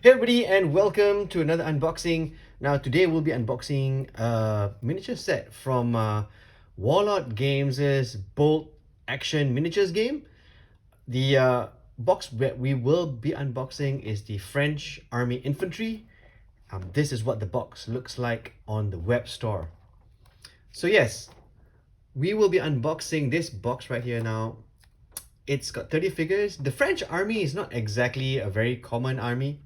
Hey everybody, and welcome to another unboxing. Now today we'll be unboxing a miniature set from Warlord Games' Bolt Action miniatures game. The box that we will be unboxing is the French Army Infantry. This is what the box looks like on the web store. So yes, we will be unboxing this box right here now. It's got 30 figures. The French Army is not exactly a very common army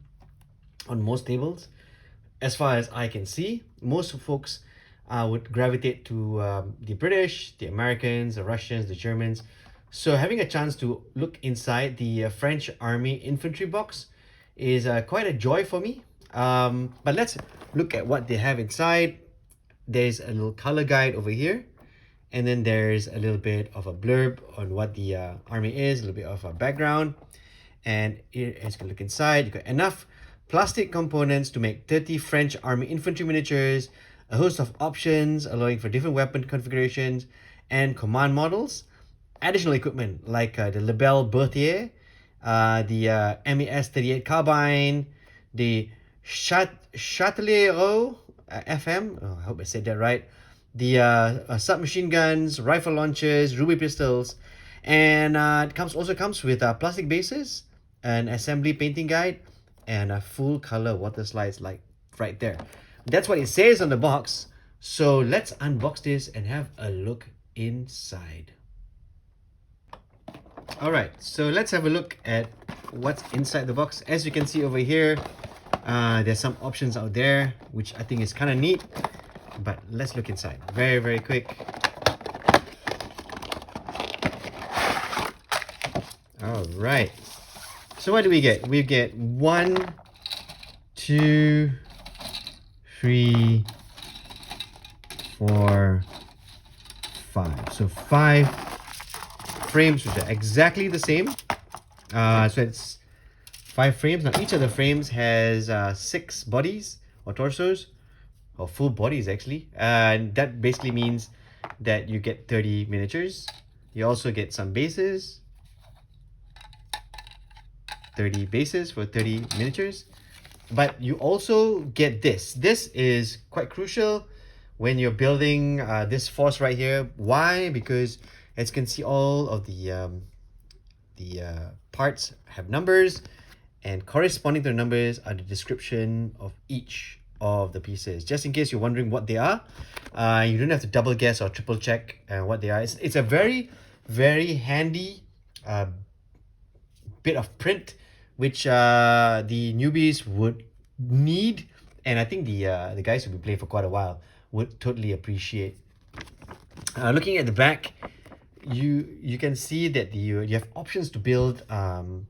on most tables. As far as I can see, most folks would gravitate to the British, the Americans, the Russians, the Germans. So having a chance to look inside the French Army Infantry box is quite a joy for me. But let's look at what they have inside. There's a little color guide over here. And then there's a little bit of a blurb on what the army is, a little bit of a background. And here, as you can look inside, you've got enough plastic components to make 30 French Army Infantry miniatures, a host of options allowing for different weapon configurations and command models, additional equipment like the Lebel Berthier, the MES-38 carbine, the Châtellerault FM, oh, I hope I said that right, the submachine guns, rifle launchers, ruby pistols, and it also comes with plastic bases, an assembly painting guide, and a full color water slides like right there. That's what it says on the box. So let's unbox this and have a look inside. All right, so let's have a look at what's inside the box. As you can see over here, there's some options out there, which I think is kind of neat. But let's look inside very quick. All right, so what do we get? We get 1, 2, 3, 4, 5. So 5 frames which are exactly the same. So it's 5 frames. Now each of the frames has 6 bodies or torsos, or full bodies actually, and that basically means that you get 30 miniatures. You also get some bases, 30 bases for 30 miniatures, but you also get this. This is quite crucial when you're building this force right here. Why? Because as you can see, all of the parts have numbers, and corresponding to the numbers are the description of each of the pieces. Just in case you're wondering what they are, you don't have to double guess or triple check what they are. It's a very handy bit of print which the newbies would need, and I think the guys who have been playing for quite a while would totally appreciate. Looking at the back, you can see that you have options to build 4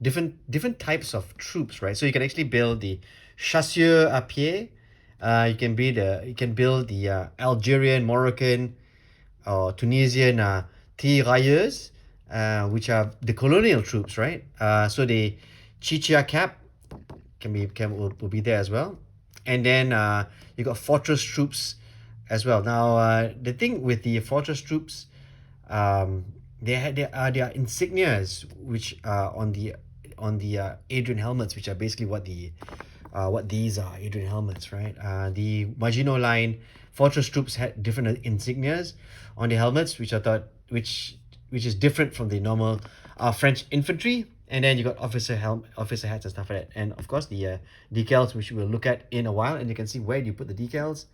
different types of troops, right? So you can actually build the chasseurs à pied. You can build the Algerian, Moroccan, or Tunisian tirailleurs, which are the colonial troops, right? So the Chichia cap will be there as well, and then you got fortress troops as well. Now the thing with the fortress troops, there are insignias which are on the Adrian helmets, which are basically what these are, Adrian helmets, right? The Maginot Line fortress troops had different insignias on the helmets, which I thought which is different from the normal French infantry. And then you got officer hats and stuff like that, and of course the decals, which we'll look at in a while. And you can see where do you put the decals,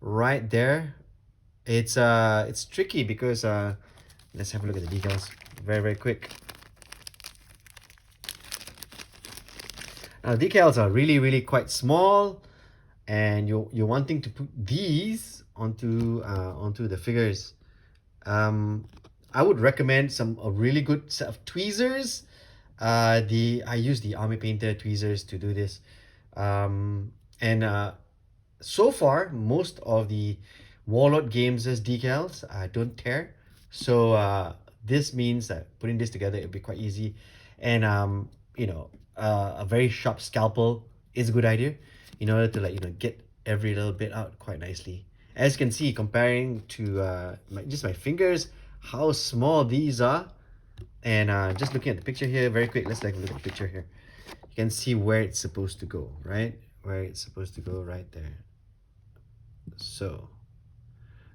right there. It's tricky because let's have a look at the decals very quick. Now decals are really quite small, and you're wanting to put these onto the figures. I would recommend a really good set of tweezers. I use the Army Painter tweezers to do this, and so far most of the Warlord Games' decals don't tear. So this means that putting this together, it'll be quite easy, and a very sharp scalpel is a good idea in order to get every little bit out quite nicely. As you can see, comparing to just my fingers, how small these are. And just looking at the picture here very quick, let's take a look at the picture here. you can see where it's supposed to go, right? Where it's supposed to go right there. So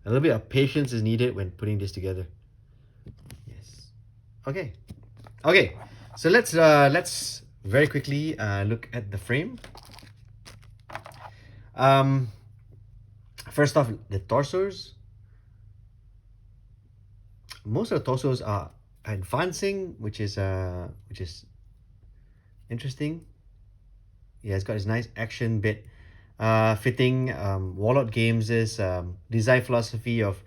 a little bit of patience is needed when putting this together. Yes. Okay. Okay. So let's very quickly look at the frame. First off, the torsos. Most of the torsos are advancing, which is interesting. Yeah, it's got this nice action bit, fitting Warlord Games' design philosophy of,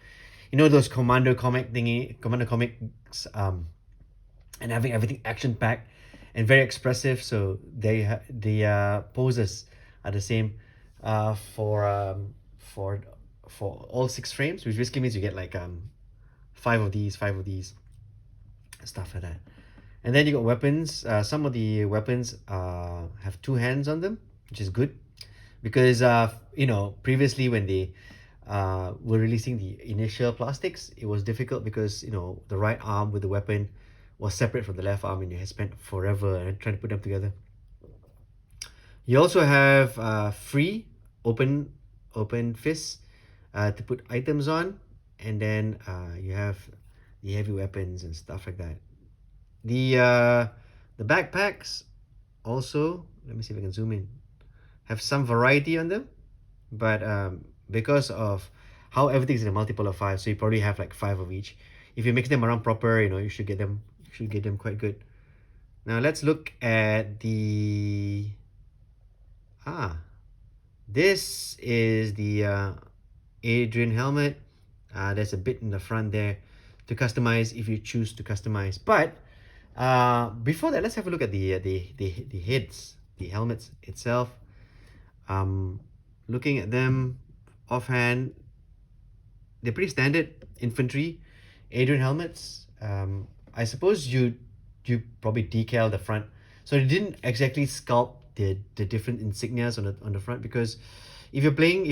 those Commando comics, and having everything action packed and very expressive. So the poses are the same, for all 6 frames, which basically means you get like 5 of these, stuff like that. And then you got weapons. Some of the weapons have 2 hands on them, which is good, because previously when they were releasing the initial plastics, it was difficult because the right arm with the weapon was separate from the left arm, and you had spent forever trying to put them together. You also have free open fists to put items on, and then you have the heavy weapons and stuff like that. The backpacks also, let me see if I can zoom in, have some variety on them, but because of how everything's in a multiple of 5, so you probably have like 5 of each. If you mix them around proper, you should get them quite good. Now let's look at the this is the Adrian helmet. There's a bit in the front there to customize if you choose to customize. But before that, let's have a look at the heads, the helmets itself. Looking at them offhand, they're pretty standard infantry Adrian helmets. I suppose you probably decal the front, so you didn't exactly sculpt the different insignias on the front, because if you're playing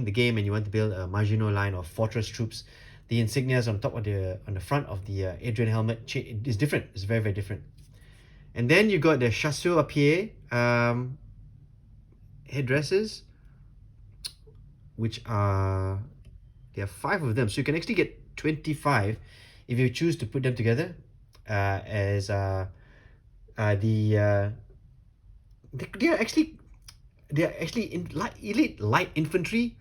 the game and you want to build a Maginot Line or fortress troops, the insignias on the front of the Adrian helmet is different. It's very, very different. And then you got the chasseur à pied headdresses, which there are 5 of them, so you can actually get 25 if you choose to put them together as they are actually in elite light infantry.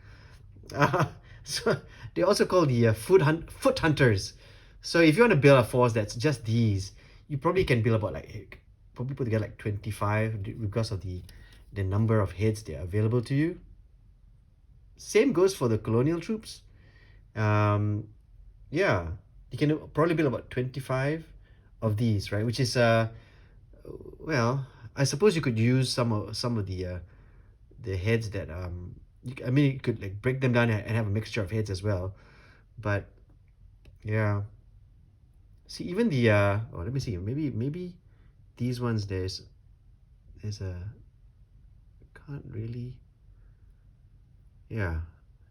So they're also called the foot hunters. So if you want to build a force that's just these, you probably can build about probably put together like 25, because of the number of heads that are available to you. Same goes for the colonial troops. Yeah, you can probably build about 25 of these, right? Which is well, I suppose you could use some of the heads that you could like break them down and have a mixture of heads as well. But yeah, see, even the let me see, maybe these ones, there's a, can't really, yeah,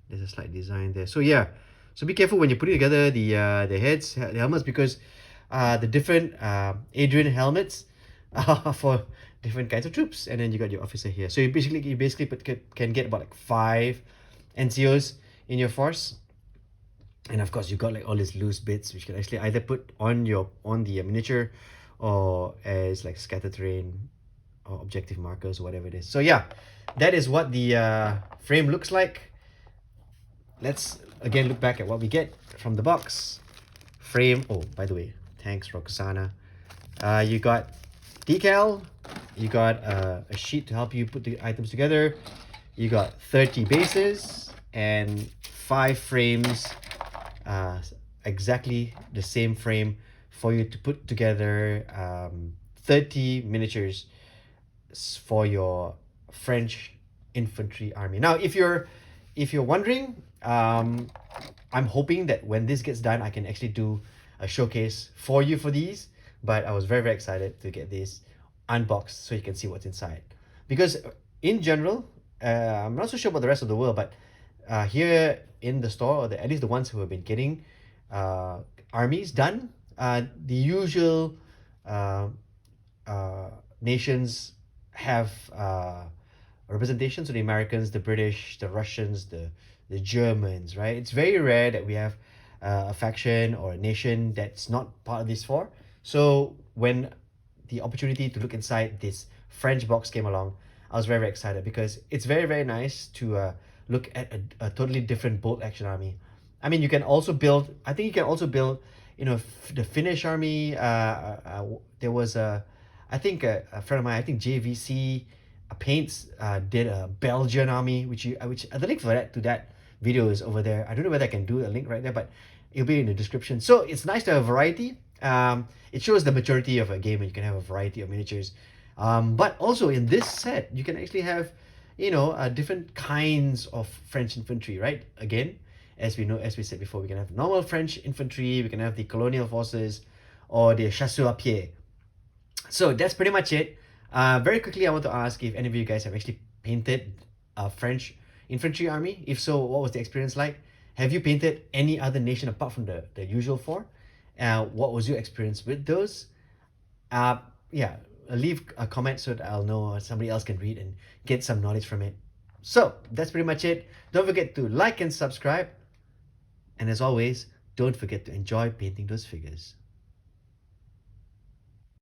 there's a slight design there. So yeah, so be careful when you're putting together the heads, the helmets, because the different Adrian helmets for different kinds of troops. And then you got your officer here, so you basically can get about like 5 NCOs in your force. And of course you got like all these loose bits, which you can actually either put on the miniature, or as like scatter terrain or objective markers or whatever it is. So yeah, that is what the frame looks like. Let's again look back at what we get from the box. Frame, oh, by the way, thanks Roxana. You got decal, you got a sheet to help you put the items together, you got 30 bases and 5 frames, exactly the same frame for you to put together 30 miniatures for your French infantry army. Now if you're wondering, I'm hoping that when this gets done, I can actually do a showcase for you for these. But I was very, very excited to get this unboxed so you can see what's inside. Because in general, I'm not so sure about the rest of the world, but here in the store, or at least the ones who have been getting armies done, the usual nations have representation. So the Americans, the British, the Russians, the Germans, right? It's very rare that we have a faction or a nation that's not part of these four. So when the opportunity to look inside this French box came along, I was very, very excited because it's very, very nice to look at a totally different bolt action army. I mean, you can also build, I think you can also build, the Finnish army. There was I think a friend of mine, I think JVC Paints did a Belgian army, which the link for that to that video is over there. I don't know whether I can do a link right there, but it'll be in the description. So it's nice to have a variety. It shows the maturity of a game, and you can have a variety of miniatures. But also in this set, you can actually have, different kinds of French infantry, right? Again, as we know, as we said before, we can have normal French infantry, we can have the colonial forces, or the chasseurs à pied. So that's pretty much it. Very quickly, I want to ask if any of you guys have actually painted a French infantry army. If so, what was the experience like? Have you painted any other nation apart from the usual four? What was your experience with those? Uh, yeah, leave a comment so that I'll know, or somebody else can read and get some knowledge from it. So that's pretty much it. Don't forget to like and subscribe. And as always, don't forget to enjoy painting those figures.